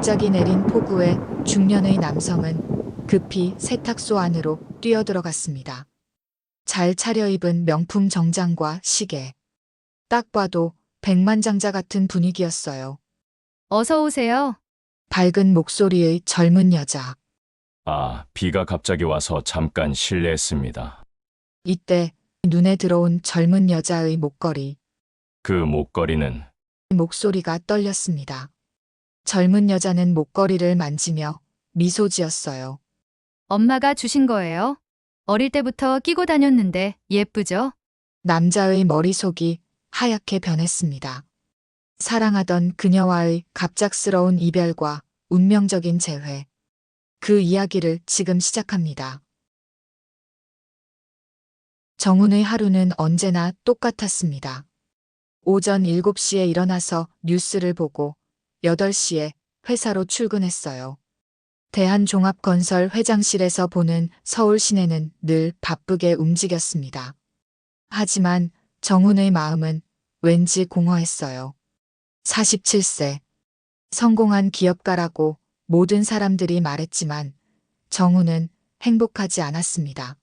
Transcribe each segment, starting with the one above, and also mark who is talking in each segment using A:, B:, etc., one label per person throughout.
A: 갑자기 내린 폭우에 중년의 남성은 급히 세탁소 안으로 뛰어들어갔습니다. 잘 차려입은 명품 정장과 시계. 딱 봐도 백만장자 같은 분위기였어요.
B: 어서 오세요.
A: 밝은 목소리의 젊은 여자.
C: 아, 비가 갑자기 와서 잠깐 실례했습니다.
A: 이때 눈에 들어온 젊은 여자의 목걸이.
C: 그 목걸이는
A: 목소리가 떨렸습니다. 젊은 여자는 목걸이를 만지며 미소 지었어요.
B: 엄마가 주신 거예요. 어릴 때부터 끼고 다녔는데 예쁘죠?
A: 남자의 머릿속이 하얗게 변했습니다. 사랑하던 그녀와의 갑작스러운 이별과 운명적인 재회. 그 이야기를 지금 시작합니다. 정훈의 하루는 언제나 똑같았습니다. 오전 7시에 일어나서 뉴스를 보고 8시에 회사로 출근했어요. 대한종합건설 회장실에서 보는 서울 시내는 늘 바쁘게 움직였습니다. 하지만 정훈의 마음은 왠지 공허했어요. 47세. 성공한 기업가라고 모든 사람들이 말했지만 정훈은 행복하지 않았습니다.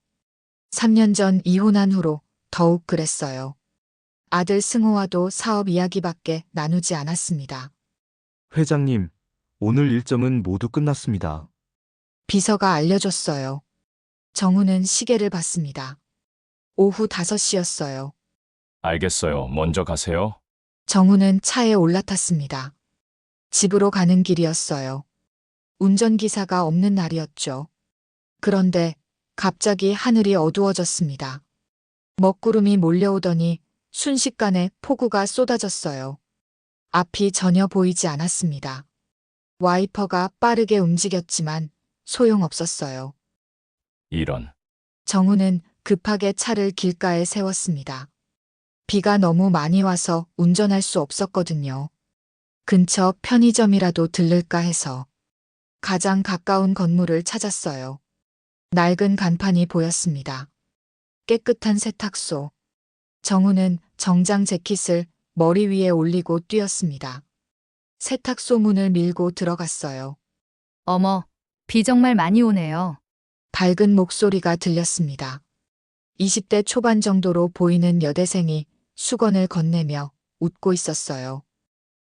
A: 3년 전 이혼한 후로 더욱 그랬어요. 아들 승호와도 사업 이야기밖에 나누지 않았습니다.
D: 회장님, 오늘 일정은 모두 끝났습니다.
A: 비서가 알려줬어요. 정훈은 시계를 봤습니다. 오후 5시였어요.
C: 알겠어요. 먼저 가세요.
A: 정훈은 차에 올라탔습니다. 집으로 가는 길이었어요. 운전기사가 없는 날이었죠. 그런데 갑자기 하늘이 어두워졌습니다. 먹구름이 몰려오더니 순식간에 폭우가 쏟아졌어요. 앞이 전혀 보이지 않았습니다. 와이퍼가 빠르게 움직였지만 소용없었어요.
C: 이런.
A: 정훈은 급하게 차를 길가에 세웠습니다. 비가 너무 많이 와서 운전할 수 없었거든요. 근처 편의점이라도 들를까 해서 가장 가까운 건물을 찾았어요. 낡은 간판이 보였습니다. 깨끗한 세탁소. 정훈은 정장 재킷을 머리 위에 올리고 뛰었습니다. 세탁소 문을 밀고 들어갔어요.
B: 어머, 비 정말 많이 오네요.
A: 밝은 목소리가 들렸습니다. 20대 초반 정도로 보이는 여대생이 수건을 건네며 웃고 있었어요.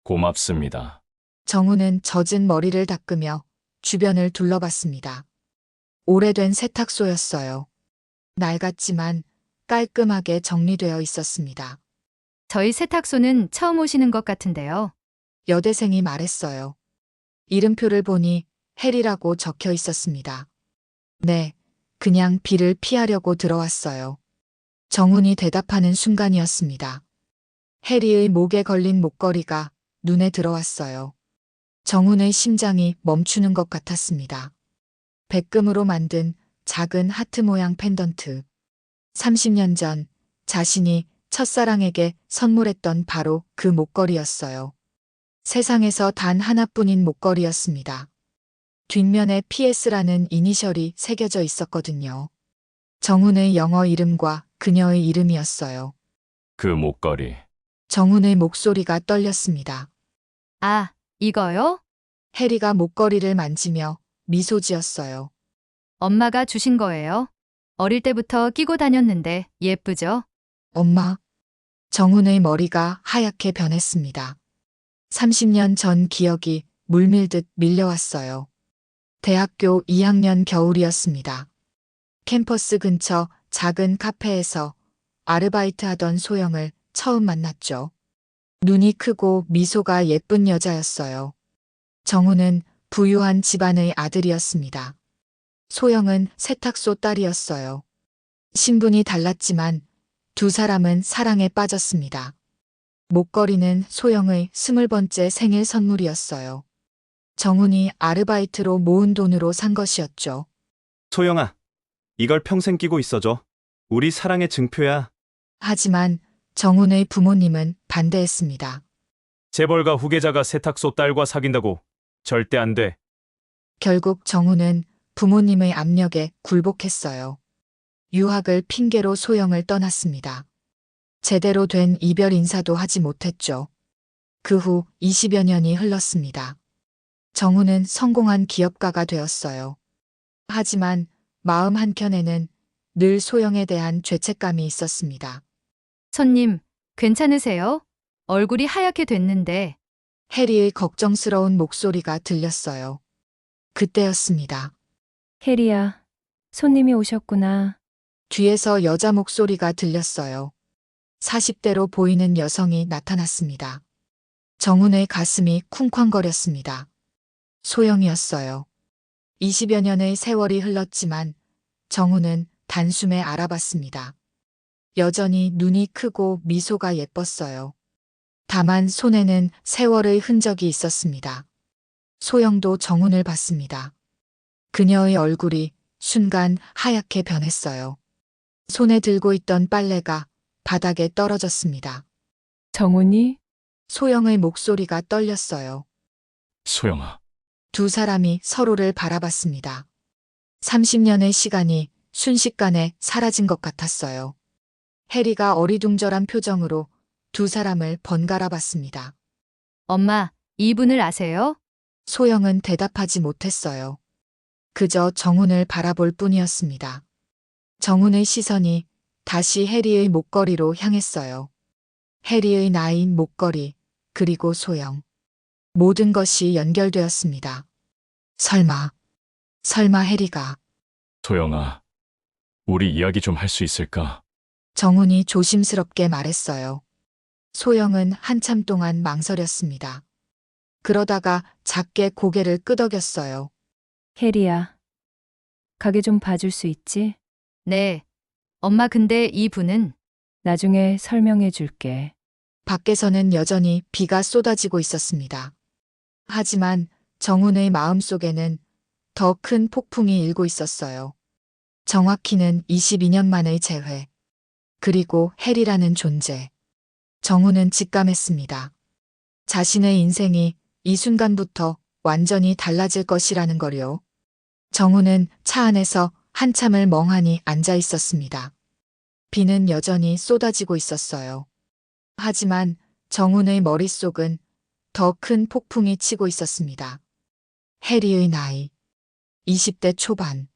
C: 고맙습니다.
A: 정훈은 젖은 머리를 닦으며 주변을 둘러봤습니다. 오래된 세탁소였어요. 낡았지만 깔끔하게 정리되어 있었습니다.
B: 저희 세탁소는 처음 오시는 것 같은데요.
A: 여대생이 말했어요. 이름표를 보니 헬이라고 적혀 있었습니다. 네, 그냥 비를 피하려고 들어왔어요. 정훈이 대답하는 순간이었습니다. 해리의 목에 걸린 목걸이가 눈에 들어왔어요. 정훈의 심장이 멈추는 것 같았습니다. 백금으로 만든 작은 하트 모양 펜던트. 30년 전 자신이 첫사랑에게 선물했던 바로 그 목걸이였어요. 세상에서 단 하나뿐인 목걸이였습니다. 뒷면에 PS라는 이니셜이 새겨져 있었거든요. 정훈의 영어 이름과 그녀의 이름이었어요.
C: 그 목걸이.
A: 정훈의 목소리가 떨렸습니다.
B: 아, 이거요?
A: 해리가 목걸이를 만지며 미소 지었어요.
B: 엄마가 주신 거예요. 어릴 때부터 끼고 다녔는데 예쁘죠?
A: 엄마. 정훈의 머리가 하얗게 변했습니다. 30년 전 기억이 물밀듯 밀려왔어요. 대학교 2학년 겨울이었습니다. 캠퍼스 근처 작은 카페에서 아르바이트 하던 소영을 처음 만났죠. 눈이 크고 미소가 예쁜 여자였어요. 정훈은 부유한 집안의 아들이었습니다. 소영은 세탁소 딸이었어요. 신분이 달랐지만 두 사람은 사랑에 빠졌습니다. 목걸이는 소영의 20번째 생일 선물이었어요. 정훈이 아르바이트로 모은 돈으로 산 것이었죠.
E: 소영아, 이걸 평생 끼고 있어줘. 우리 사랑의 증표야.
A: 하지만 정훈의 부모님은 반대했습니다.
E: 재벌가 후계자가 세탁소 딸과 사귄다고. 절대 안 돼.
A: 결국 정훈은 부모님의 압력에 굴복했어요. 유학을 핑계로 소영을 떠났습니다. 제대로 된 이별 인사도 하지 못했죠. 그 후 20여 년이 흘렀습니다. 정우는 성공한 기업가가 되었어요. 하지만 마음 한켠에는 늘 소영에 대한 죄책감이 있었습니다.
B: 손님, 괜찮으세요? 얼굴이 하얗게 됐는데.
A: 해리의 걱정스러운 목소리가 들렸어요. 그때였습니다.
F: 해리야, 손님이 오셨구나.
A: 뒤에서 여자 목소리가 들렸어요. 40대로 보이는 여성이 나타났습니다. 정훈의 가슴이 쿵쾅거렸습니다. 소영이었어요. 20여 년의 세월이 흘렀지만 정훈은 단숨에 알아봤습니다. 여전히 눈이 크고 미소가 예뻤어요. 다만 손에는 세월의 흔적이 있었습니다. 소영도 정훈을 봤습니다. 그녀의 얼굴이 순간 하얗게 변했어요. 손에 들고 있던 빨래가 바닥에 떨어졌습니다.
F: 정훈이?
A: 소영의 목소리가 떨렸어요.
C: 소영아,
A: 두 사람이 서로를 바라봤습니다. 30년의 시간이 순식간에 사라진 것 같았어요. 해리가 어리둥절한 표정으로 두 사람을 번갈아 봤습니다.
B: 엄마, 이분을 아세요?
A: 소영은 대답하지 못했어요. 그저 정훈을 바라볼 뿐이었습니다. 정훈의 시선이 다시 해리의 목걸이로 향했어요. 해리의 나이, 목걸이, 그리고 소영. 모든 것이 연결되었습니다. 설마 해리가.
C: 소영아, 우리 이야기 좀 할 수 있을까?
A: 정훈이 조심스럽게 말했어요. 소영은 한참 동안 망설였습니다. 그러다가 작게 고개를 끄덕였어요.
F: 해리야, 가게 좀 봐줄 수 있지?
B: 네. 엄마, 근데 이분은?
F: 나중에 설명해 줄게.
A: 밖에서는 여전히 비가 쏟아지고 있었습니다. 하지만 정훈의 마음속에는 더 큰 폭풍이 일고 있었어요. 정확히는 22년 만의 재회. 그리고 해리라는 존재. 정훈은 직감했습니다. 자신의 인생이 이 순간부터 완전히 달라질 것이라는 걸요. 정훈은 차 안에서 한참을 멍하니 앉아 있었습니다. 비는 여전히 쏟아지고 있었어요. 하지만 정훈의 머릿속은 더 큰 폭풍이 치고 있었습니다. 해리의 나이. 20대 초반.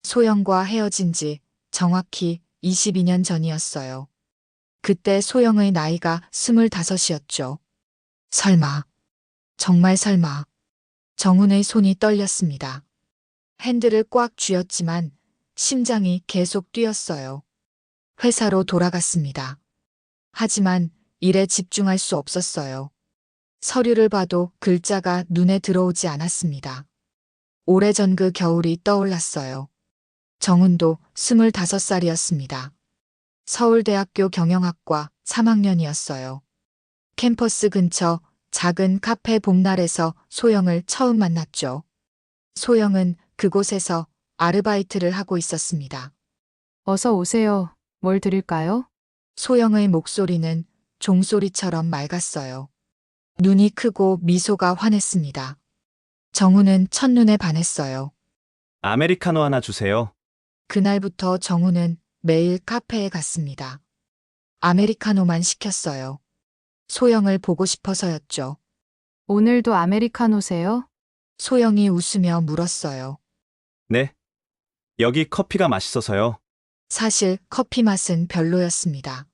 A: 소영과 헤어진 지 정확히 22년 전이었어요. 그때 소영의 나이가 25이었죠. 설마. 정말 설마. 정훈의 손이 떨렸습니다. 핸들을 꽉 쥐었지만 심장이 계속 뛰었어요. 회사로 돌아갔습니다. 하지만 일에 집중할 수 없었어요. 서류를 봐도 글자가 눈에 들어오지 않았습니다. 오래전 그 겨울이 떠올랐어요. 정훈도 25살이었습니다. 서울대학교 경영학과 3학년이었어요. 캠퍼스 근처 작은 카페 봄날에서 소영을 처음 만났죠. 소영은 그곳에서 아르바이트를 하고 있었습니다.
B: 어서 오세요. 뭘 드릴까요?
A: 소영의 목소리는 종소리처럼 맑았어요. 눈이 크고 미소가 환했습니다. 정훈은 첫눈에 반했어요.
E: 아메리카노 하나 주세요.
A: 그날부터 정훈은 매일 카페에 갔습니다. 아메리카노만 시켰어요. 소영을 보고 싶어서였죠.
B: 오늘도 아메리카노세요?
A: 소영이 웃으며 물었어요.
E: 네. 여기 커피가 맛있어서요.
A: 사실 커피 맛은 별로였습니다.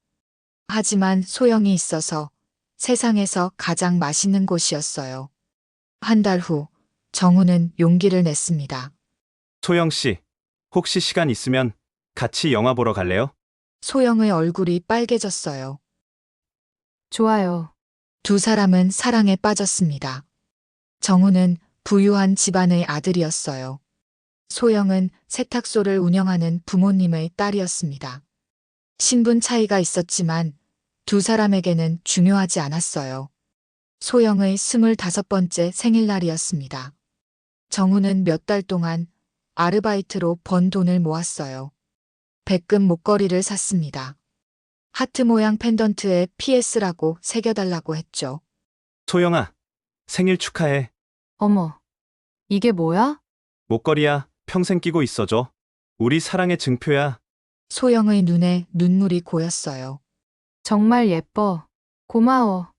A: 하지만 소영이 있어서 세상에서 가장 맛있는 곳이었어요. 한 달 후, 정훈은 용기를 냈습니다.
E: 소영 씨, 혹시 시간 있으면 같이 영화 보러 갈래요?
A: 소영의 얼굴이 빨개졌어요.
B: 좋아요.
A: 두 사람은 사랑에 빠졌습니다. 정훈은 부유한 집안의 아들이었어요. 소영은 세탁소를 운영하는 부모님의 딸이었습니다. 신분 차이가 있었지만 두 사람에게는 중요하지 않았어요. 소영의 25번째 생일날이었습니다. 정훈은 몇 달 동안 아르바이트로 번 돈을 모았어요. 백금 목걸이를 샀습니다. 하트 모양 펜던트에 PS라고 새겨달라고 했죠.
E: 소영아, 생일 축하해.
B: 어머, 이게 뭐야?
E: 목걸이야, 평생 끼고 있어줘. 우리 사랑의 증표야.
A: 소영의 눈에 눈물이 고였어요.
B: 정말 예뻐. 고마워.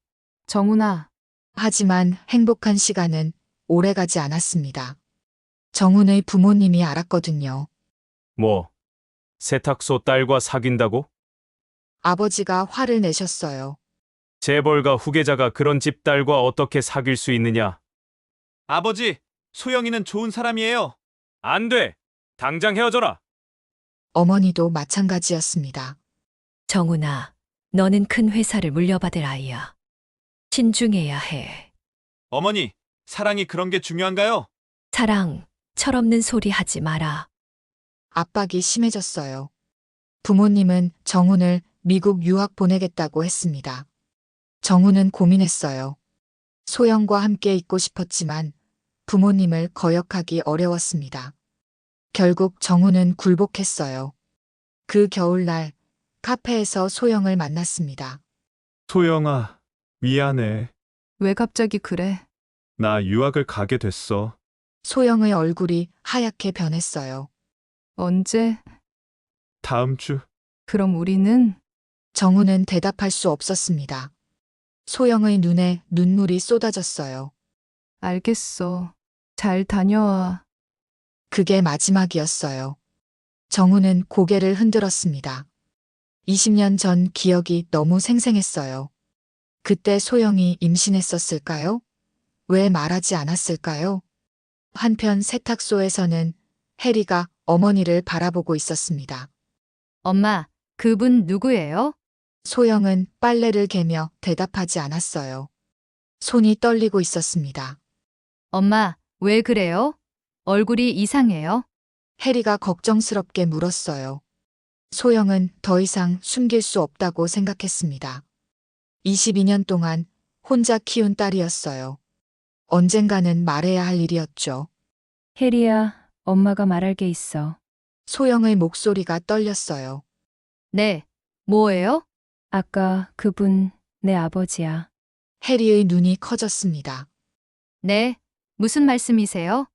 B: 정훈아.
A: 하지만 행복한 시간은 오래가지 않았습니다. 정훈의 부모님이 알았거든요.
E: 뭐, 세탁소 딸과 사귄다고?
A: 아버지가 화를 내셨어요.
E: 재벌가 후계자가 그런 집 딸과 어떻게 사귈 수 있느냐? 아버지, 소영이는 좋은 사람이에요. 안 돼. 당장 헤어져라.
A: 어머니도 마찬가지였습니다.
G: 정훈아, 너는 큰 회사를 물려받을 아이야. 신중해야 해.
E: 어머니, 사랑이 그런 게 중요한가요?
G: 사랑, 철없는 소리 하지 마라.
A: 압박이 심해졌어요. 부모님은 정훈을 미국 유학 보내겠다고 했습니다. 정훈은 고민했어요. 소영과 함께 있고 싶었지만 부모님을 거역하기 어려웠습니다. 결국 정훈은 굴복했어요. 그 겨울날 카페에서 소영을 만났습니다.
E: 소영아, 미안해.
B: 왜 갑자기 그래?
E: 나 유학을 가게 됐어.
A: 소영의 얼굴이 하얗게 변했어요.
B: 언제?
E: 다음 주.
B: 그럼 우리는?
A: 정훈은 대답할 수 없었습니다. 소영의 눈에 눈물이 쏟아졌어요.
B: 알겠어. 잘 다녀와.
A: 그게 마지막이었어요. 정훈은 고개를 흔들었습니다. 20년 전 기억이 너무 생생했어요. 그때 소영이 임신했었을까요? 왜 말하지 않았을까요? 한편 세탁소에서는 해리가 어머니를 바라보고 있었습니다.
B: 엄마, 그분 누구예요?
A: 소영은 빨래를 개며 대답하지 않았어요. 손이 떨리고 있었습니다.
B: 엄마, 왜 그래요? 얼굴이 이상해요.
A: 해리가 걱정스럽게 물었어요. 소영은 더 이상 숨길 수 없다고 생각했습니다. 22년 동안 혼자 키운 딸이었어요. 언젠가는 말해야 할 일이었죠.
F: 혜리야, 엄마가 말할 게 있어.
A: 소영의 목소리가 떨렸어요.
B: 네, 뭐예요?
F: 아까 그분 내 아버지야.
A: 해리의 눈이 커졌습니다.
B: 네, 무슨 말씀이세요?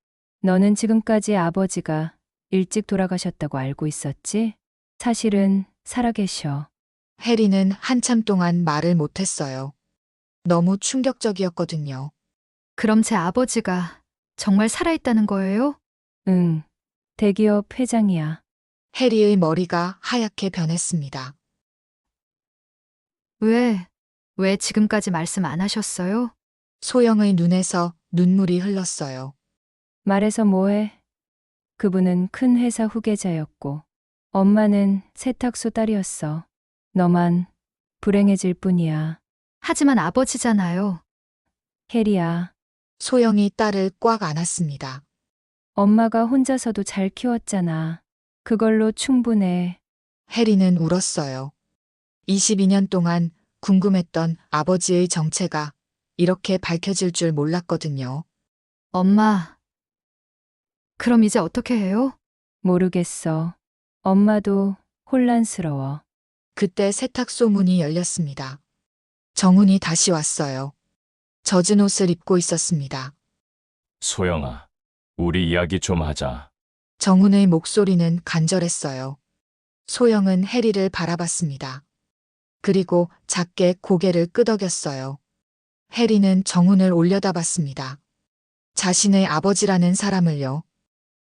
F: 너는 지금까지 아버지가 일찍 돌아가셨다고 알고 있었지? 사실은 살아계셔.
A: 해리는 한참 동안 말을 못했어요. 너무 충격적이었거든요.
B: 그럼 제 아버지가 정말 살아있다는 거예요?
F: 응, 대기업 회장이야.
A: 해리의 머리가 하얗게 변했습니다.
B: 왜 지금까지 말씀 안 하셨어요?
A: 소영의 눈에서 눈물이 흘렀어요.
F: 말해서 뭐해? 그분은 큰 회사 후계자였고, 엄마는 세탁소 딸이었어. 너만 불행해질 뿐이야.
B: 하지만 아버지잖아요.
F: 혜리야,
A: 소영이 딸을 꽉 안았습니다.
F: 엄마가 혼자서도 잘 키웠잖아. 그걸로 충분해.
A: 해리는 울었어요. 22년 동안 궁금했던 아버지의 정체가 이렇게 밝혀질 줄 몰랐거든요.
B: 엄마, 그럼 이제 어떻게 해요?
F: 모르겠어. 엄마도 혼란스러워.
A: 그때 세탁소 문이 열렸습니다. 정훈이 다시 왔어요. 젖은 옷을 입고 있었습니다.
C: 소영아, 우리 이야기 좀 하자.
A: 정훈의 목소리는 간절했어요. 소영은 해리를 바라봤습니다. 그리고 작게 고개를 끄덕였어요. 해리는 정훈을 올려다봤습니다. 자신의 아버지라는 사람을요.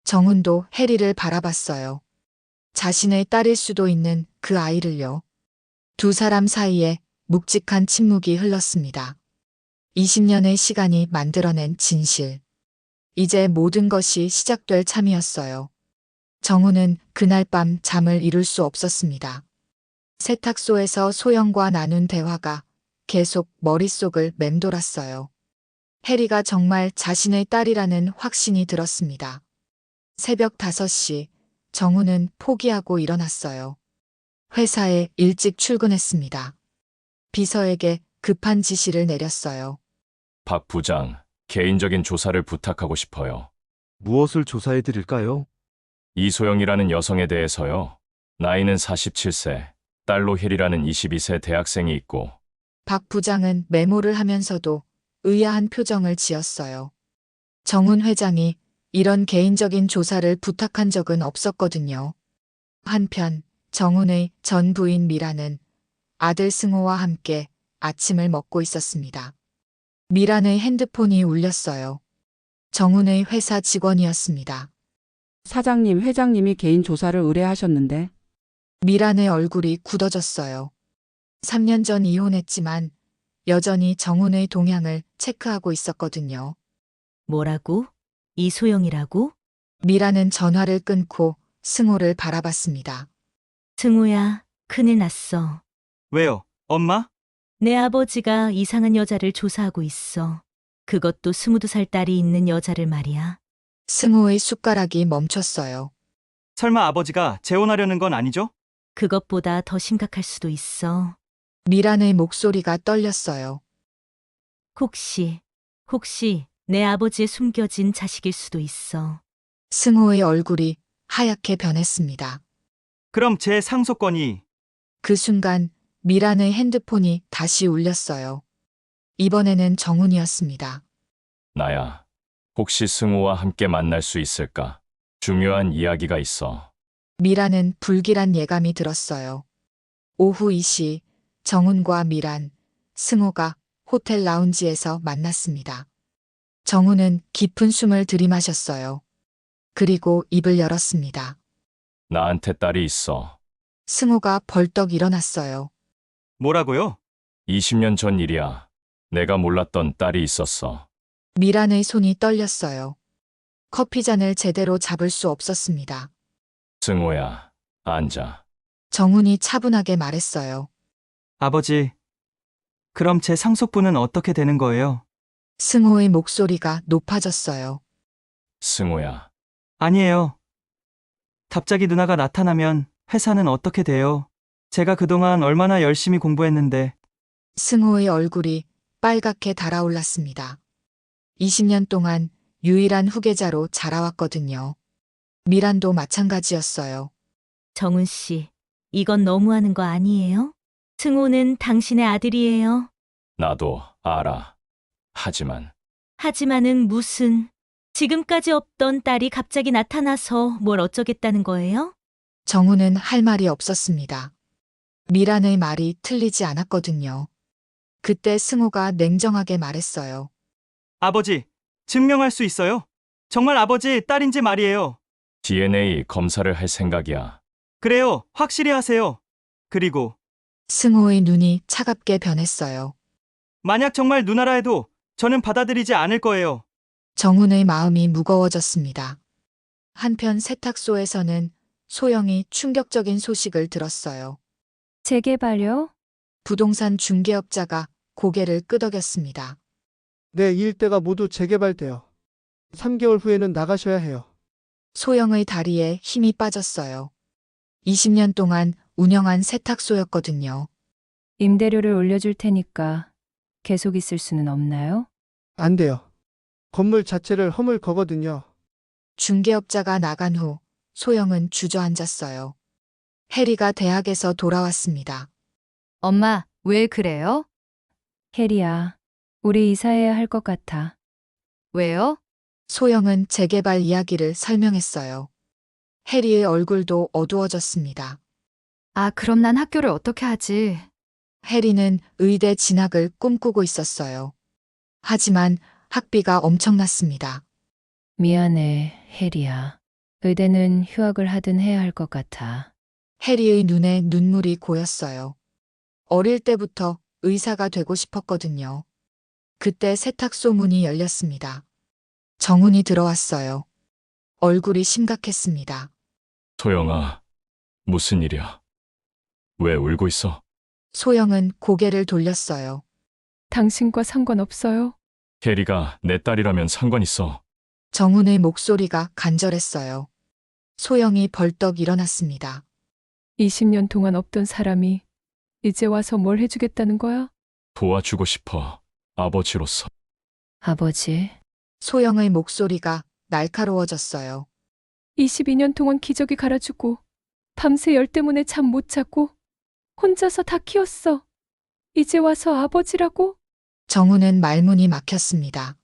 A: 정훈도 해리를 바라봤어요. 자신의 딸일 수도 있는 그 아이를요. 두 사람 사이에 묵직한 침묵이 흘렀습니다. 20년의 시간이 만들어낸 진실. 이제 모든 것이 시작될 참이었어요. 정훈은 그날 밤 잠을 이룰 수 없었습니다. 세탁소에서 소영과 나눈 대화가 계속 머릿속을 맴돌았어요. 해리가 정말 자신의 딸이라는 확신이 들었습니다. 새벽 5시, 정훈은 포기하고 일어났어요. 회사에 일찍 출근했습니다. 비서에게 급한 지시를 내렸어요.
C: 박 부장, 개인적인 조사를 부탁하고 싶어요.
D: 무엇을 조사해 드릴까요?
C: 이소영이라는 여성에 대해서요. 나이는 47세, 딸로 혜리라는 22세 대학생이 있고,
A: 박 부장은 메모를 하면서도 의아한 표정을 지었어요. 정훈 회장이 이런 개인적인 조사를 부탁한 적은 없었거든요. 한편 정훈의 전 부인 미라는 아들 승호와 함께 아침을 먹고 있었습니다. 미란의 핸드폰이 울렸어요. 정훈의 회사 직원이었습니다.
H: 사장님, 회장님이 개인 조사를 의뢰하셨는데
A: 미란의 얼굴이 굳어졌어요. 3년 전 이혼했지만 여전히 정훈의 동향을 체크하고 있었거든요.
I: 뭐라고? 이소영이라고?
A: 미란은 전화를 끊고 승호를 바라봤습니다.
I: 승우야, 큰일 났어.
E: 왜요? 엄마?
I: 내 아버지가 이상한 여자를 조사하고 있어. 그것도 22살 딸이 있는 여자를 말이야.
A: 승호의 숟가락이 멈췄어요.
E: 설마 아버지가 재혼하려는 건 아니죠?
I: 그것보다 더 심각할 수도 있어.
A: 미란의 목소리가 떨렸어요.
I: 혹시 내 아버지의 숨겨진 자식일 수도 있어.
A: 승호의 얼굴이 하얗게 변했습니다.
E: 그럼 제 상속권이
A: 그 순간 미란의 핸드폰이 다시 울렸어요. 이번에는 정훈이었습니다.
C: 나야. 혹시 승우와 함께 만날 수 있을까? 중요한 이야기가 있어.
A: 미란은 불길한 예감이 들었어요. 오후 2시 정훈과 미란, 승호가 호텔 라운지에서 만났습니다. 정훈은 깊은 숨을 들이마셨어요. 그리고 입을 열었습니다.
C: 나한테 딸이 있어.
A: 승호가 벌떡 일어났어요.
E: 뭐라고요?
C: 20년 전 일이야. 내가 몰랐던 딸이 있었어.
A: 미란의 손이 떨렸어요. 커피잔을 제대로 잡을 수 없었습니다.
C: 승우야, 앉아.
A: 정훈이 차분하게 말했어요.
E: 아버지, 그럼 제 상속분은 어떻게 되는 거예요?
A: 승호의 목소리가 높아졌어요.
C: 승우야,
E: 아니에요. 갑자기 누나가 나타나면 회사는 어떻게 돼요? 제가 그동안 얼마나 열심히 공부했는데.
A: 승호의 얼굴이 빨갛게 달아올랐습니다. 20년 동안 유일한 후계자로 자라왔거든요. 미란도 마찬가지였어요.
I: 정훈 씨, 이건 너무하는 거 아니에요? 승우는 당신의 아들이에요.
C: 나도 알아.
I: 하지만은 무슨, 지금까지 없던 딸이 갑자기 나타나서 뭘 어쩌겠다는 거예요?
A: 정훈은 할 말이 없었습니다. 미란의 말이 틀리지 않았거든요. 그때 승호가 냉정하게 말했어요.
E: 아버지, 증명할 수 있어요? 정말 아버지 딸인지 말이에요.
C: DNA 검사를 할 생각이야.
E: 그래요, 확실히 하세요. 그리고
A: 승호의 눈이 차갑게 변했어요.
E: 만약 정말 누나라 해도 저는 받아들이지 않을 거예요.
A: 정훈의 마음이 무거워졌습니다. 한편 세탁소에서는 소영이 충격적인 소식을 들었어요.
F: 재개발요?
A: 부동산 중개업자가 고개를 끄덕였습니다.
J: 네, 이 일대가 모두 재개발돼요. 3개월 후에는 나가셔야 해요.
A: 소영의 다리에 힘이 빠졌어요. 20년 동안 운영한 세탁소였거든요.
F: 임대료를 올려줄 테니까 계속 있을 수는 없나요?
J: 안 돼요. 건물 자체를 허물 거거든요.
A: 중개업자가 나간 후 소영은 주저앉았어요. 해리가 대학에서 돌아왔습니다.
B: 엄마, 왜 그래요?
F: 혜리야, 우리 이사해야 할 것 같아.
B: 왜요?
A: 소영은 재개발 이야기를 설명했어요. 해리의 얼굴도 어두워졌습니다.
B: 아, 그럼 난 학교를 어떻게 하지?
A: 해리는 의대 진학을 꿈꾸고 있었어요. 하지만 학비가 엄청났습니다.
F: 미안해, 혜리야. 의대는 휴학을 하든 해야 할 것 같아.
A: 해리의 눈에 눈물이 고였어요. 어릴 때부터 의사가 되고 싶었거든요. 그때 세탁소 문이 열렸습니다. 정훈이 들어왔어요. 얼굴이 심각했습니다.
C: 소영아, 무슨 일이야? 왜 울고 있어?
A: 소영은 고개를 돌렸어요.
F: 당신과 상관없어요.
C: 혜리가 내 딸이라면 상관 있어.
A: 정훈의 목소리가 간절했어요. 소영이 벌떡 일어났습니다.
F: 20년 동안 없던 사람이 이제 와서 뭘 해주겠다는 거야?
C: 도와주고 싶어. 아버지로서.
F: 아버지,
A: 소영의 목소리가 날카로워졌어요.
F: 22년 동안 기저귀 갈아주고 밤새 열 때문에 잠 못 자고 혼자서 다 키웠어. 이제 와서 아버지라고?
A: 정훈은 말문이 막혔습니다.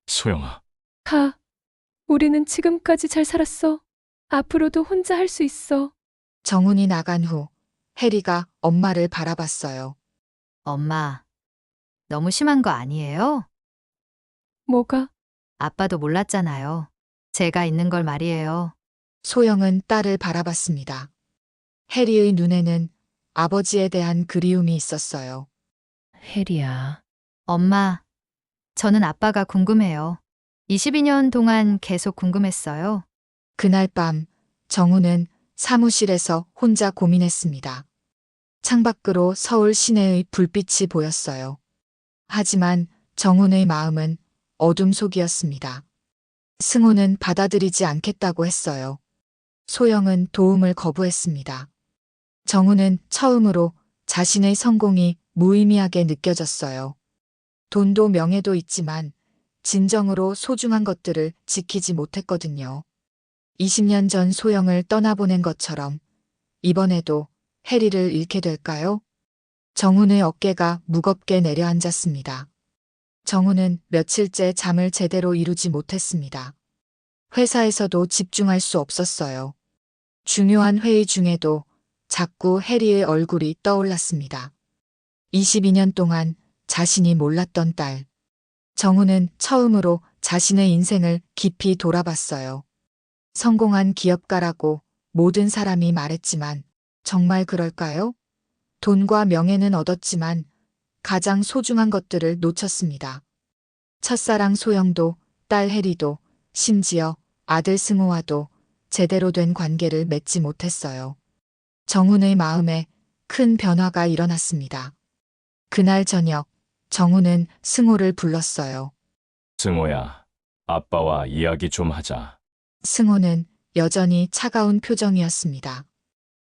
C: 소영아,
F: 가. 우리는 지금까지 잘 살았어. 앞으로도 혼자 할 수 있어.
A: 정훈이 나간 후 해리가 엄마를 바라봤어요.
B: 엄마, 너무 심한 거 아니에요?
F: 뭐가?
B: 아빠도 몰랐잖아요. 제가 있는 걸 말이에요.
A: 소영은 딸을 바라봤습니다. 해리의 눈에는 아버지에 대한 그리움이 있었어요.
G: 혜리야.
B: 엄마, 저는 아빠가 궁금해요. 22년 동안 계속 궁금했어요.
A: 그날 밤 정우는 사무실에서 혼자 고민했습니다. 창밖으로 서울 시내의 불빛이 보였어요. 하지만 정훈의 마음은 어둠 속이었습니다. 승호는 받아들이지 않겠다고 했어요. 소영은 도움을 거부했습니다. 정훈은 처음으로 자신의 성공이 무의미하게 느껴졌어요. 돈도 명예도 있지만 진정으로 소중한 것들을 지키지 못했거든요. 20년 전 소영을 떠나보낸 것처럼 이번에도 해리를 잃게 될까요? 정훈의 어깨가 무겁게 내려앉았습니다. 정훈은 며칠째 잠을 제대로 이루지 못했습니다. 회사에서도 집중할 수 없었어요. 중요한 회의 중에도 자꾸 해리의 얼굴이 떠올랐습니다. 22년 동안 자신이 몰랐던 딸. 정훈은 처음으로 자신의 인생을 깊이 돌아봤어요. 성공한 기업가라고 모든 사람이 말했지만 정말 그럴까요? 돈과 명예는 얻었지만 가장 소중한 것들을 놓쳤습니다. 첫사랑 소영도, 딸 해리도, 심지어 아들 승호와도 제대로 된 관계를 맺지 못했어요. 정훈의 마음에 큰 변화가 일어났습니다. 그날 저녁, 정훈은 승호를 불렀어요.
C: 승호야, 아빠와 이야기 좀 하자.
A: 승호는 여전히 차가운 표정이었습니다.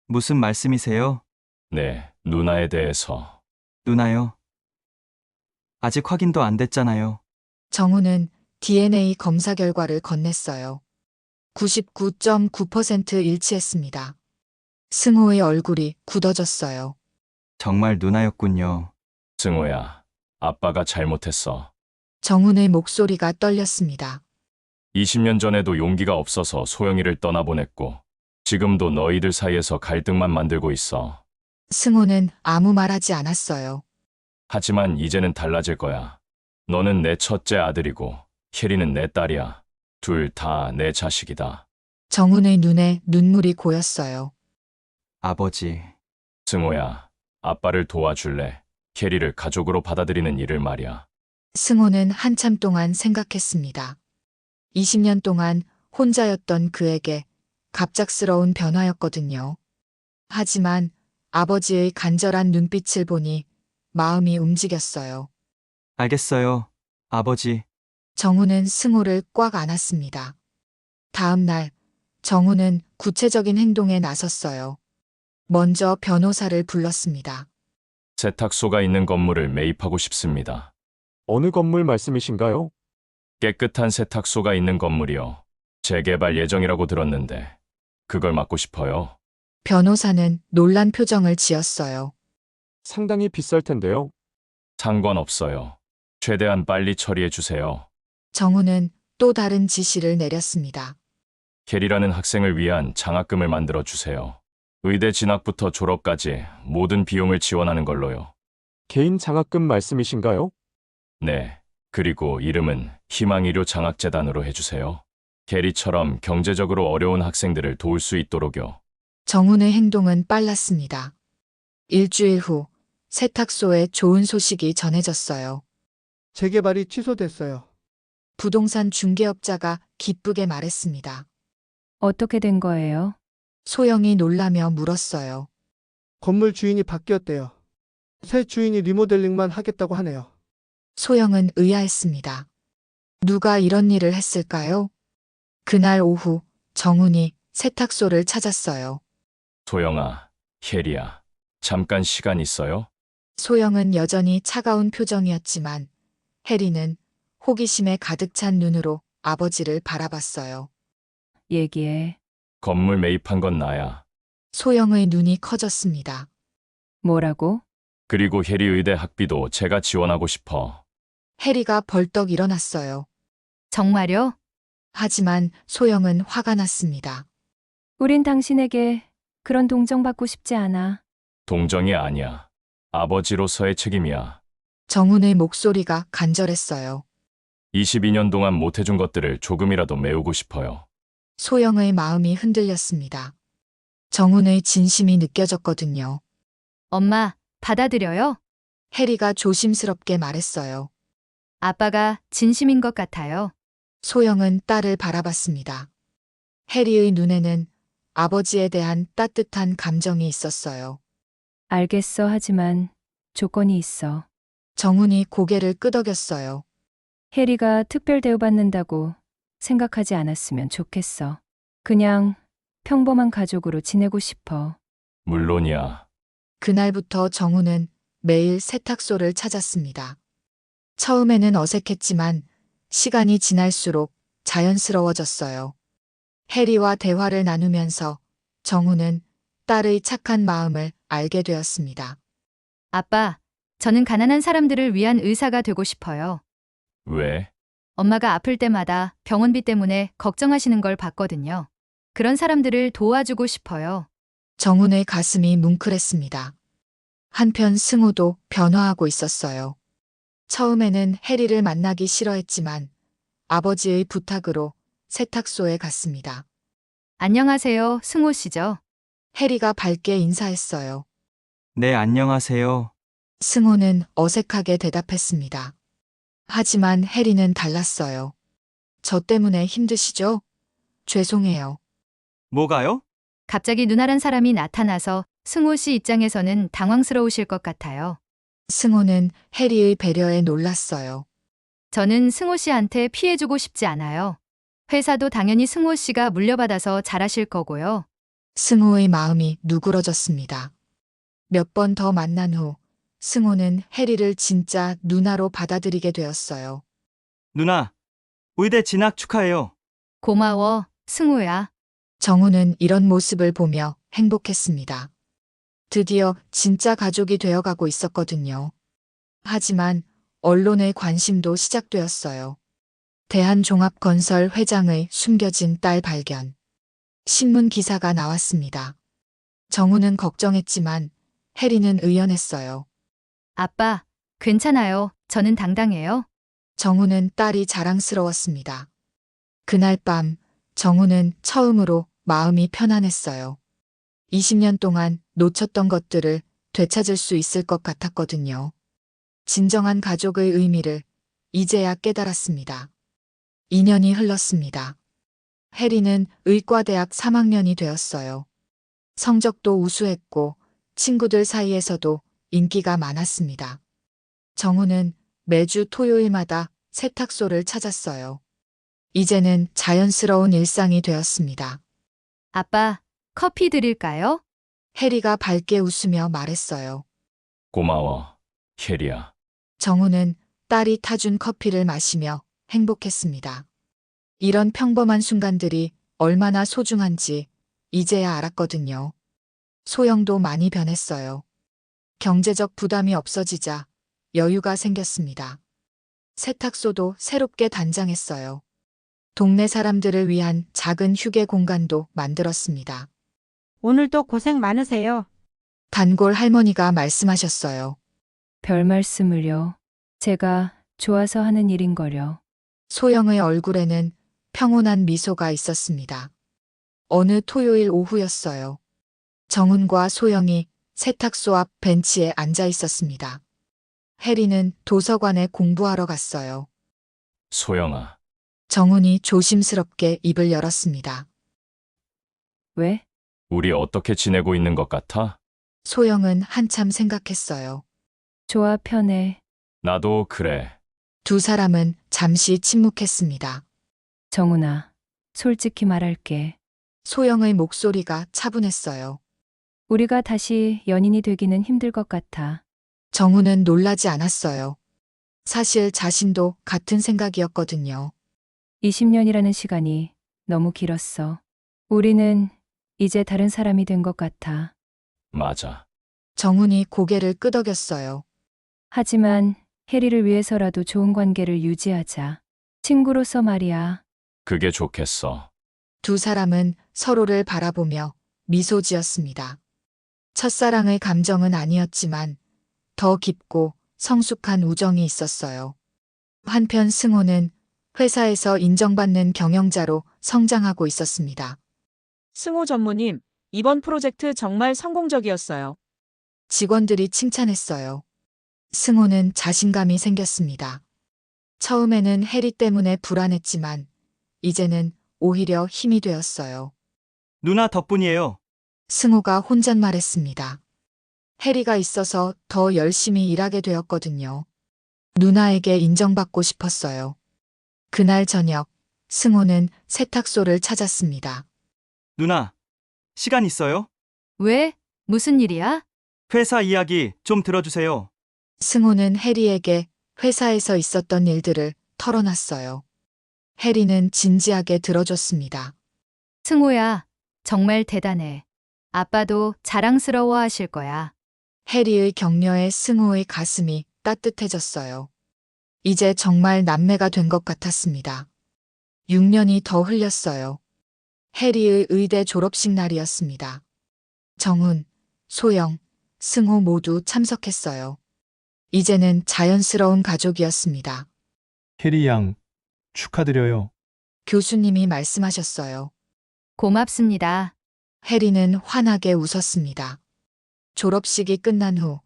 K: 무슨 말씀이세요?
C: 네, 누나에 대해서.
K: 누나요? 아직 확인도 안 됐잖아요.
A: 정훈은 DNA 검사 결과를 건넸어요. 99.9% 일치했습니다. 승호의 얼굴이 굳어졌어요.
K: 정말 누나였군요.
C: 승호야, 아빠가 잘못했어.
A: 정훈의 목소리가 떨렸습니다.
C: 20년 전에도 용기가 없어서 소영이를 떠나보냈고, 지금도 너희들 사이에서 갈등만 만들고 있어.
A: 승호는 아무 말하지 않았어요.
C: 하지만 이제는 달라질 거야. 너는 내 첫째 아들이고, 혜리는 내 딸이야. 둘 다 내 자식이다.
A: 정훈의 눈에 눈물이 고였어요.
K: 아버지,
C: 승호야, 아빠를 도와줄래? 혜리를 가족으로 받아들이는 일을 말이야.
A: 승호는 한참 동안 생각했습니다. 20년 동안 혼자였던 그에게 갑작스러운 변화였거든요. 하지만 아버지의 간절한 눈빛을 보니 마음이 움직였어요.
K: 알겠어요. 아버지,
A: 정훈은 승호를 꽉 안았습니다. 다음 날 정훈은 구체적인 행동에 나섰어요. 먼저 변호사를 불렀습니다.
C: 세탁소가 있는 건물을 매입하고 싶습니다.
D: 어느 건물 말씀이신가요?
C: 깨끗한 세탁소가 있는 건물이요. 재개발 예정이라고 들었는데 그걸 맡고 싶어요.
A: 변호사는 놀란 표정을 지었어요.
D: 상당히 비쌀 텐데요.
C: 상관없어요. 최대한 빨리 처리해 주세요.
A: 정훈은 또 다른 지시를 내렸습니다.
C: 혜리라는 학생을 위한 장학금을 만들어 주세요. 의대 진학부터 졸업까지 모든 비용을 지원하는 걸로요.
D: 개인 장학금 말씀이신가요?
C: 네. 그리고 이름은 희망의료 장학재단으로 해주세요. 혜리처럼 경제적으로 어려운 학생들을 도울 수 있도록요.
A: 정훈의 행동은 빨랐습니다. 일주일 후 세탁소에 좋은 소식이 전해졌어요.
J: 재개발이 취소됐어요.
A: 부동산 중개업자가 기쁘게 말했습니다.
F: 어떻게 된 거예요?
A: 소영이 놀라며 물었어요.
J: 건물 주인이 바뀌었대요. 새 주인이 리모델링만 하겠다고 하네요.
A: 소영은 의아했습니다. 누가 이런 일을 했을까요? 그날 오후 정훈이 세탁소를 찾았어요.
C: 소영아, 혜리야, 잠깐 시간 있어요?
A: 소영은 여전히 차가운 표정이었지만 해리는 호기심에 가득 찬 눈으로 아버지를 바라봤어요.
F: 얘기해.
C: 건물 매입한 건 나야.
A: 소영의 눈이 커졌습니다.
F: 뭐라고?
C: 그리고 혜리 의대 학비도 제가 지원하고 싶어.
A: 해리가 벌떡 일어났어요.
B: 정말요?
A: 하지만 소영은 화가 났습니다.
F: 우린 당신에게 그런 동정받고 싶지 않아.
C: 동정이 아니야. 아버지로서의 책임이야.
A: 정훈의 목소리가 간절했어요.
C: 22년 동안 못해준 것들을 조금이라도 메우고 싶어요.
A: 소영의 마음이 흔들렸습니다. 정훈의 진심이 느껴졌거든요.
B: 엄마, 받아들여요?
A: 해리가 조심스럽게 말했어요.
B: 아빠가 진심인 것 같아요.
A: 소영은 딸을 바라봤습니다. 해리의 눈에는 아버지에 대한 따뜻한 감정이 있었어요.
G: 알겠어 하지만 조건이 있어.
A: 정훈이 고개를 끄덕였어요.
G: 해리가 특별 대우받는다고 생각하지 않았으면 좋겠어. 그냥 평범한 가족으로 지내고 싶어.
C: 물론이야.
A: 그날부터 정훈은 매일 세탁소를 찾았습니다. 처음에는 어색했지만 시간이 지날수록 자연스러워졌어요. 해리와 대화를 나누면서 정훈은 딸의 착한 마음을 알게 되었습니다.
B: 아빠, 저는 가난한 사람들을 위한 의사가 되고 싶어요.
C: 왜?
B: 엄마가 아플 때마다 병원비 때문에 걱정하시는 걸 봤거든요. 그런 사람들을 도와주고 싶어요.
A: 정훈의 가슴이 뭉클했습니다. 한편 승우도 변화하고 있었어요. 처음에는 해리를 만나기 싫어했지만 아버지의 부탁으로 세탁소에 갔습니다.
B: 안녕하세요, 승호 씨죠?
A: 해리가 밝게 인사했어요.
K: 네, 안녕하세요.
A: 승호는 어색하게 대답했습니다. 하지만 해리는 달랐어요. 저 때문에 힘드시죠? 죄송해요.
K: 뭐가요?
B: 갑자기 누나란 사람이 나타나서 승호 씨 입장에서는 당황스러우실 것 같아요.
A: 승호는 해리의 배려에 놀랐어요.
B: 저는 승호 씨한테 피해주고 싶지 않아요. 회사도 당연히 승호 씨가 물려받아서 잘하실 거고요.
A: 승호의 마음이 누그러졌습니다. 몇 번 더 만난 후 승호는 해리를 진짜 누나로 받아들이게 되었어요.
K: 누나, 의대 진학 축하해요.
B: 고마워, 승호야.
A: 정우는 이런 모습을 보며 행복했습니다. 드디어 진짜 가족이 되어가고 있었거든요. 하지만 언론의 관심도 시작되었어요. 대한종합건설 회장의 숨겨진 딸 발견. 신문 기사가 나왔습니다. 정우는 걱정했지만 해리는 의연했어요.
B: 아빠, 괜찮아요. 저는 당당해요.
A: 정우는 딸이 자랑스러웠습니다. 그날 밤 정우는 처음으로 마음이 편안했어요. 20년 동안 놓쳤던 것들을 되찾을 수 있을 것 같았거든요. 진정한 가족의 의미를 이제야 깨달았습니다. 2년이 흘렀습니다. 해리는 의과대학 3학년이 되었어요. 성적도 우수했고 친구들 사이에서도 인기가 많았습니다. 정우는 매주 토요일마다 세탁소를 찾았어요. 이제는 자연스러운 일상이 되었습니다.
B: 아빠, 커피 드릴까요?
A: 해리가 밝게 웃으며 말했어요.
C: 고마워, 해리야.
A: 정우는 딸이 타준 커피를 마시며 행복했습니다. 이런 평범한 순간들이 얼마나 소중한지 이제야 알았거든요. 소영도 많이 변했어요. 경제적 부담이 없어지자 여유가 생겼습니다. 세탁소도 새롭게 단장했어요. 동네 사람들을 위한 작은 휴게 공간도 만들었습니다.
L: 오늘도 고생 많으세요.
A: 단골 할머니가 말씀하셨어요.
G: 별 말씀을요. 제가 좋아서 하는 일인걸요.
A: 소영의 얼굴에는 평온한 미소가 있었습니다. 어느 토요일 오후였어요. 정훈과 소영이 세탁소 앞 벤치에 앉아 있었습니다. 해리는 도서관에 공부하러 갔어요.
C: 소영아,
A: 정훈이 조심스럽게 입을 열었습니다.
G: 왜?
C: 우리 어떻게 지내고 있는 것 같아?
A: 소영은 한참 생각했어요.
G: 좋아, 편해.
C: 나도 그래.
A: 두 사람은 잠시 침묵했습니다.
G: 정훈아, 솔직히 말할게.
A: 소영의 목소리가 차분했어요.
G: 우리가 다시 연인이 되기는 힘들 것 같아.
A: 정훈은 놀라지 않았어요. 사실 자신도 같은 생각이었거든요.
G: 20년이라는 시간이 너무 길었어. 우리는 이제 다른 사람이 된 것 같아.
C: 맞아.
A: 정훈이 고개를 끄덕였어요.
G: 하지만 해리를 위해서라도 좋은 관계를 유지하자. 친구로서 말이야.
C: 그게 좋겠어.
A: 두 사람은 서로를 바라보며 미소 지었습니다. 첫사랑의 감정은 아니었지만 더 깊고 성숙한 우정이 있었어요. 한편 승호는 회사에서 인정받는 경영자로 성장하고 있었습니다.
M: 승호 전무님, 이번 프로젝트 정말 성공적이었어요.
A: 직원들이 칭찬했어요. 승호는 자신감이 생겼습니다. 처음에는 해리 때문에 불안했지만 이제는 오히려 힘이 되었어요.
K: 누나 덕분이에요.
A: 승호가 혼잣말했습니다. 해리가 있어서 더 열심히 일하게 되었거든요. 누나에게 인정받고 싶었어요. 그날 저녁, 승호는 세탁소를 찾았습니다.
K: 누나, 시간 있어요?
B: 왜? 무슨 일이야?
K: 회사 이야기 좀 들어주세요.
A: 승호는 해리에게 회사에서 있었던 일들을 털어놨어요. 해리는 진지하게 들어줬습니다.
B: 승호야, 정말 대단해. 아빠도 자랑스러워 하실 거야.
A: 해리의 격려에 승호의 가슴이 따뜻해졌어요. 이제 정말 남매가 된 것 같았습니다. 6년이 더 흘렸어요. 해리의 의대 졸업식 날이었습니다. 정훈, 소영, 승호 모두 참석했어요. 이제는 자연스러운 가족이었습니다.
N: 해리 양, 축하드려요.
A: 교수님이 말씀하셨어요.
B: 고맙습니다.
A: 해리는 환하게 웃었습니다. 졸업식이 끝난 후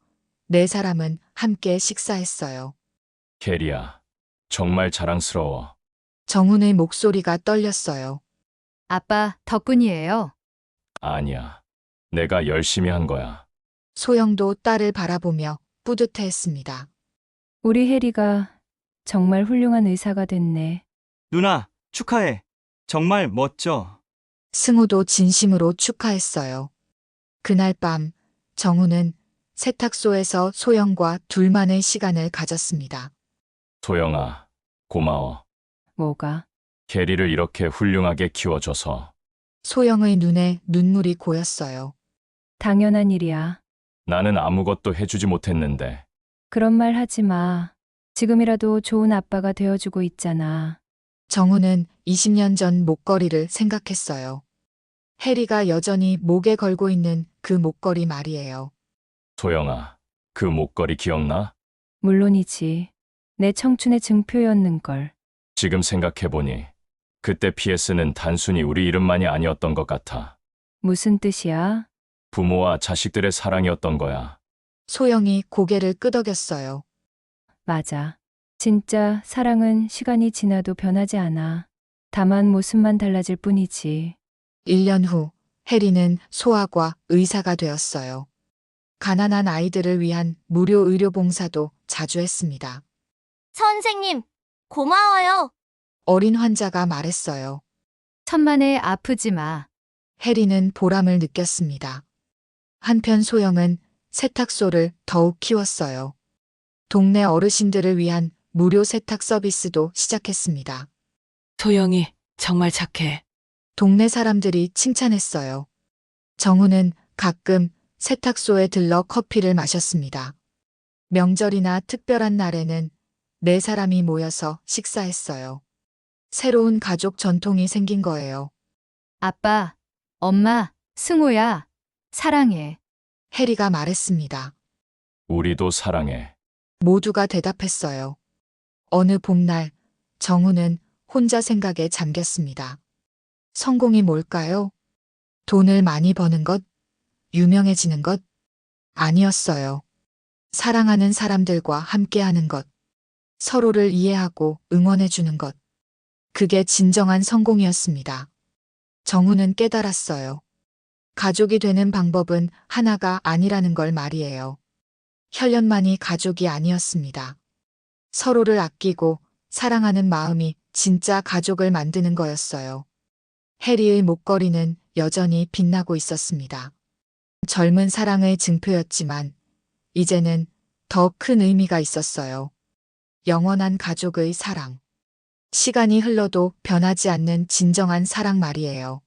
A: 네 사람은 함께 식사했어요.
C: 캐리야, 정말 자랑스러워.
A: 정훈의 목소리가 떨렸어요.
B: 아빠 덕분이에요.
C: 아니야. 내가 열심히 한 거야.
A: 소영도 딸을 바라보며 뿌듯해했습니다.
G: 우리 해리가 정말 훌륭한 의사가 됐네.
K: 누나, 축하해. 정말 멋져.
A: 승우도 진심으로 축하했어요. 그날 밤 정우는 세탁소에서 소영과 둘만의 시간을 가졌습니다.
C: 소영아, 고마워.
G: 뭐가?
C: 캐리를 이렇게 훌륭하게 키워줘서.
A: 소영의 눈에 눈물이 고였어요.
G: 당연한 일이야.
C: 나는 아무것도 해주지 못했는데.
G: 그런 말 하지 마. 지금이라도 좋은 아빠가 되어주고 있잖아.
A: 정우는 20년 전 목걸이를 생각했어요. 해리가 여전히 목에 걸고 있는 그 목걸이 말이에요.
C: 소영아, 그 목걸이 기억나?
G: 물론이지. 내 청춘의 증표였는걸.
C: 지금 생각해보니 그때 PS는 단순히 우리 이름만이 아니었던 것 같아.
G: 무슨 뜻이야?
C: 부모와 자식들의 사랑이었던 거야.
A: 소영이 고개를 끄덕였어요.
G: 맞아. 진짜 사랑은 시간이 지나도 변하지 않아. 다만 모습만 달라질 뿐이지.
A: 1년 후 해리는 소아과 의사가 되었어요. 가난한 아이들을 위한 무료 의료 봉사도 자주 했습니다.
O: 선생님, 고마워요.
A: 어린 환자가 말했어요.
B: 천만에 아프지 마.
A: 해리는 보람을 느꼈습니다. 한편 소영은 세탁소를 더욱 키웠어요. 동네 어르신들을 위한 무료 세탁 서비스도 시작했습니다.
P: 소영이 정말 착해.
A: 동네 사람들이 칭찬했어요. 정우는 가끔 세탁소에 들러 커피를 마셨습니다. 명절이나 특별한 날에는 네 사람이 모여서 식사했어요. 새로운 가족 전통이 생긴 거예요.
B: 아빠, 엄마, 승호야, 사랑해.
A: 해리가 말했습니다.
C: 우리도 사랑해.
A: 모두가 대답했어요. 어느 봄날 정우는 혼자 생각에 잠겼습니다. 성공이 뭘까요? 돈을 많이 버는 것? 유명해지는 것? 아니었어요. 사랑하는 사람들과 함께하는 것. 서로를 이해하고 응원해주는 것. 그게 진정한 성공이었습니다. 정우는 깨달았어요. 가족이 되는 방법은 하나가 아니라는 걸 말이에요. 혈연만이 가족이 아니었습니다. 서로를 아끼고 사랑하는 마음이 진짜 가족을 만드는 거였어요. 해리의 목걸이는 여전히 빛나고 있었습니다. 젊은 사랑의 증표였지만 이제는 더 큰 의미가 있었어요. 영원한 가족의 사랑. 시간이 흘러도 변하지 않는 진정한 사랑 말이에요.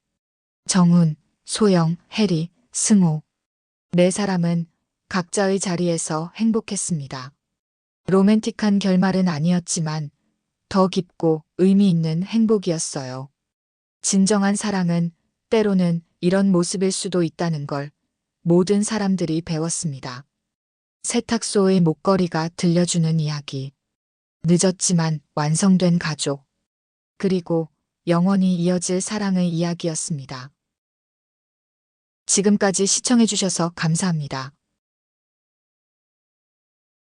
A: 정훈, 소영, 해리, 승호. 네 사람은 각자의 자리에서 행복했습니다. 로맨틱한 결말은 아니었지만 더 깊고 의미 있는 행복이었어요. 진정한 사랑은 때로는 이런 모습일 수도 있다는 걸 모든 사람들이 배웠습니다. 세탁소의 목걸이가 들려주는 이야기. 늦었지만 완성된 가족. 그리고 영원히 이어질 사랑의 이야기였습니다. 지금까지 시청해주셔서 감사합니다.